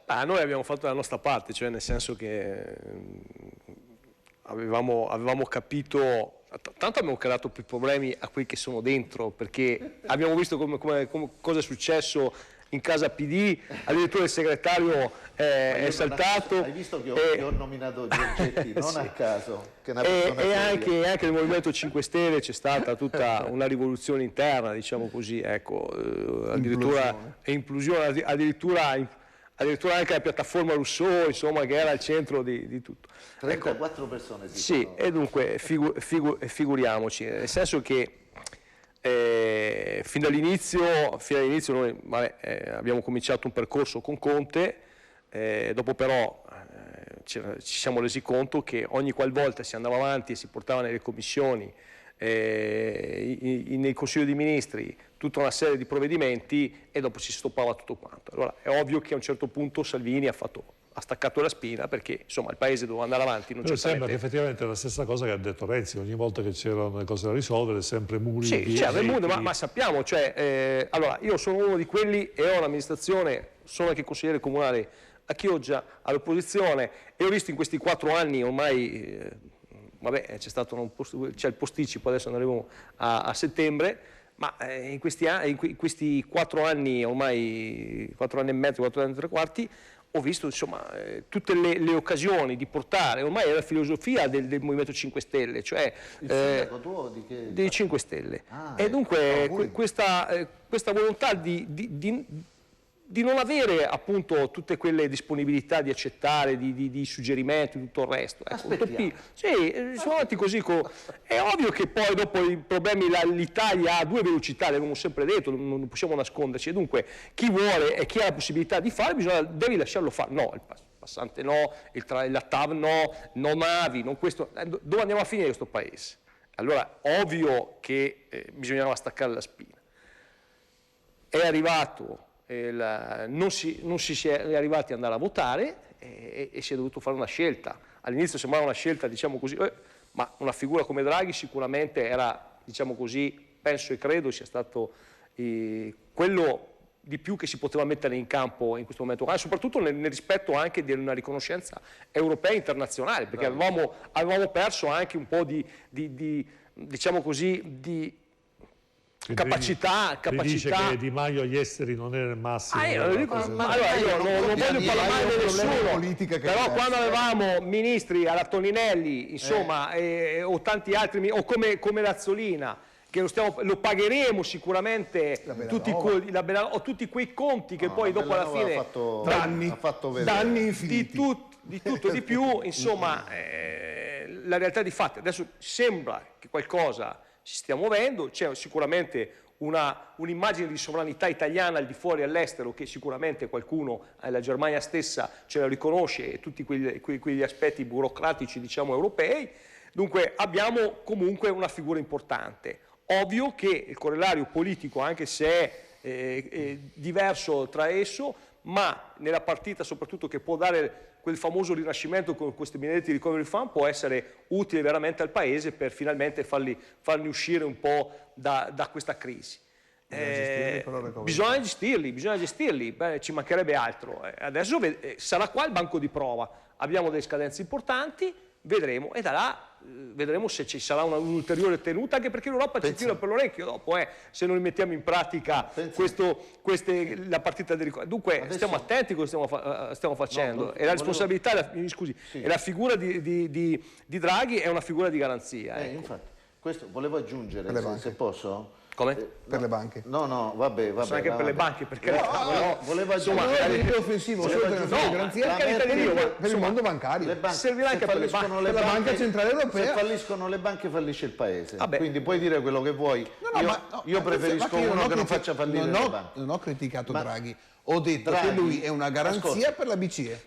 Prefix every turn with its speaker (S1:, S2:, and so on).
S1: Noi abbiamo fatto la nostra parte, cioè nel senso che avevamo capito, tanto abbiamo creato più problemi a quelli che sono dentro, perché abbiamo visto cosa è successo in casa PD, addirittura il segretario è saltato.
S2: Hai visto che ho nominato Giorgetti, non
S1: sì.
S2: A caso. Che
S1: E anche nel Movimento 5 Stelle c'è stata tutta una rivoluzione interna, diciamo così, ecco, addirittura inclusione, addirittura anche la piattaforma Rousseau, insomma, che era al centro di tutto.
S2: 34 persone si
S1: Sì,
S2: sono...
S1: e dunque figuriamoci, nel senso che fin dall'inizio noi abbiamo cominciato un percorso con Conte, dopo però ci siamo resi conto che ogni qualvolta si andava avanti e si portava nelle commissioni, nei consigli dei ministri, tutta una serie di provvedimenti e dopo si stoppava tutto quanto. Allora è ovvio che a un certo punto Salvini ha staccato la spina, perché insomma il paese doveva andare avanti.
S3: Però sembra che effettivamente è la stessa cosa che ha detto Renzi, ogni volta che c'erano cose da risolvere sempre muri.
S1: Sì, c'è il mondo, ma sappiamo, cioè, allora io sono uno di quelli e ho un'amministrazione, sono anche consigliere comunale a Chioggia, all'opposizione, e ho visto in questi 4 anni ormai, vabbè, c'è il posticipo, adesso andremo a settembre, ma in questi 4 anni, ormai 4 anni e mezzo, 4 anni e 3/4, ho visto insomma tutte le occasioni di portare, ormai è la filosofia del Movimento 5 Stelle, cioè
S2: il sindaco tuo di che?
S1: dei 5 Stelle. E dunque questa volontà di non avere appunto tutte quelle disponibilità di accettare, di suggerimenti, tutto il resto.
S2: Aspettiamo.
S1: Sì, sono avanti così. È ovvio che poi dopo i problemi l'Italia ha 2 velocità, l'abbiamo sempre detto, non possiamo nasconderci. E dunque chi vuole e chi ha la possibilità di fare, devi lasciarlo fare. No, il passante no, la TAV no, non navi, non questo. Dove andiamo a finire questo paese? Allora, ovvio che bisognava staccare la spina. È arrivato... non si è arrivati ad andare a votare e si è dovuto fare una scelta. All'inizio sembrava una scelta, diciamo così, ma una figura come Draghi sicuramente era, diciamo così, penso e credo sia stato quello di più che si poteva mettere in campo in questo momento, soprattutto nel rispetto anche di una riconoscenza europea e internazionale, perché avevamo perso anche un po' diciamo così, di capacità.
S3: Dice che Di Maio agli esteri non era il massimo.
S1: Allora io non voglio parlare male di nessuno, però quando avevamo ministri alla Toninelli, insomma, o tanti altri, o come Lazzolina, che lo pagheremo sicuramente tutti quei conti che poi dopo alla fine
S2: ha fatto
S1: danni infiniti di tutto di più, insomma, la realtà di fatti adesso sembra che qualcosa si stia muovendo, c'è sicuramente un'immagine di sovranità italiana al di fuori e all'estero che sicuramente qualcuno, la Germania stessa, ce la riconosce, e tutti quegli aspetti burocratici, diciamo, europei. Dunque abbiamo comunque una figura importante. Ovvio che il correlario politico, anche se è diverso tra esso, ma nella partita soprattutto che può dare quel famoso rinascimento con questi benedetti recovery fund, può essere utile veramente al Paese per finalmente farli uscire un po' da questa crisi. Bisogna gestirli, beh, ci mancherebbe altro. Adesso sarà qua il banco di prova, abbiamo delle scadenze importanti, vedremo, e da là vedremo se ci sarà un'ulteriore tenuta, anche perché l'Europa ci tira per l'orecchio dopo, se non mettiamo in pratica la partita di ricordo. Dunque adesso, stiamo attenti a cosa stiamo facendo, e la responsabilità, e la figura di Draghi è una figura di garanzia.
S2: Infatti, questo volevo aggiungere, se posso.
S1: Come?
S4: Per le banche.
S2: No, vabbè.
S1: Anche per le banche, perché
S2: volevo aggiungere.
S4: È offensivo, garanzia per il mondo bancario.
S1: Servirà anche per
S4: la Banca Centrale Europea.
S2: Se falliscono le banche, fallisce il Paese. Quindi puoi dire quello che vuoi. Io preferisco uno che non faccia fallire le banche.
S4: Non ho criticato Draghi, ho detto che lui è una garanzia per la BCE.